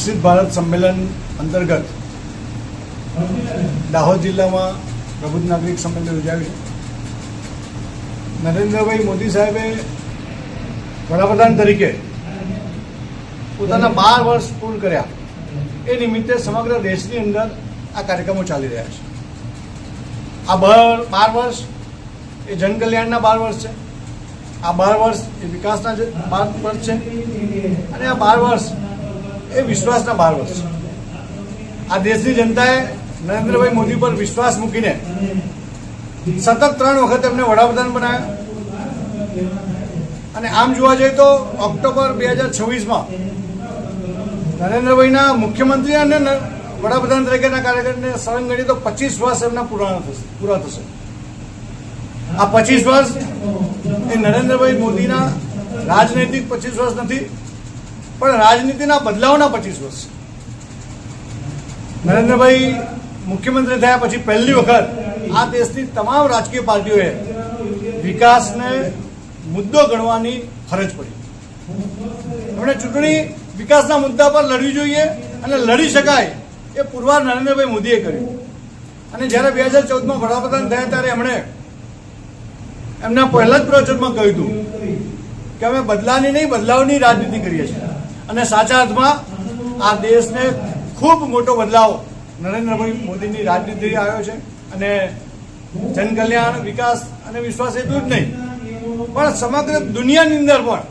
વિકસિત ભારત સંમેલન અંતર્ગત દાહોદ જિલ્લામાં પ્રબુદ્ધ નાગરિક સંમેલન યોજાયું છે। નરેન્દ્રભાઈ મોદી સાહેબે વડાપ્રધાન તરીકે પોતાના 12 વર્ષ પૂર્ણ કર્યા એ નિમિત્તે સમગ્ર દેશની અંદર આ કાર્યક્રમો ચાલી રહ્યા છે। આ 12 વર્ષ એ જનકલ્યાણના 12 વર્ષ છે, આ 12 વર્ષ એ વિકાસના 12 વર્ષ છે અને આ 12 વર્ષ એ વિશ્વાસના 12 વર્ષ છે। આ દેશની જનતાએ નરેન્દ્રભાઈ મોદી પર વિશ્વાસ મૂકીને સતત 3 વખત એમને વડાપ્રધાન બનાવ્યા અને આમ જોવા જઈએ તો ઓક્ટોબર 2026માં નરેન્દ્રભાઈના મુખ્યમંત્રી અને વડાપ્રધાન તરીકેના કાર્યકાળને સળંગ ગણીએ તો 25 વર્ષ એમના પૂરા થશે। આ 25 વર્ષ એ નરેન્દ્રભાઈ મોદીના રાજનૈતિક 25 વર્ષ નથી, પણ રાજનીતિના બદલાવના 25 વર્ષ છે। નરેન્દ્રભાઈ મુખ્યમંત્રી થયા પછી પહેલી વખત આ દેશની તમામ રાજકીય પાર્ટીઓએ વિકાસને મુદ્દો ગણવાની ફરજ પડી। એમણે ચૂંટણી વિકાસના મુદ્દા પર લડવી જોઈએ અને લડી શકાય એ પુરવાર નરેન્દ્રભાઈ મોદીએ કર્યું અને જ્યારે 2014માં વડાપ્રધાન થયા ત્યારે એમણે એમના પહેલા જ પ્રવચનમાં કહ્યું હતું કે અમે બદલાની નહીં બદલાવની રાજનીતિ કરીએ છીએ અને સાચા અર્થમાં આ દેશને ખૂબ મોટો બદલાવ નરેન્દ્રભાઈ મોદીની રાજનીતિ આવ્યો છે અને જનકલ્યાણ વિકાસ અને વિશ્વાસ એટલું જ નહીં પણ સમગ્ર દુનિયાની અંદર પણ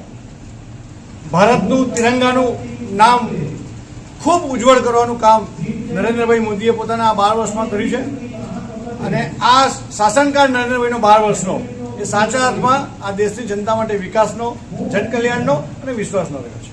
ભારતનું તિરંગાનું નામ ખૂબ ઉજ્જવળ કરવાનું કામ નરેન્દ્રભાઈ મોદીએ પોતાના આ 12 વર્ષમાં કર્યું છે અને આ શાસનકાળ નરેન્દ્રભાઈનો 12 વર્ષનો એ સાચા અર્થમાં આ દેશની જનતા માટે વિકાસનો, જનકલ્યાણનો અને વિશ્વાસનો રહ્યો છે।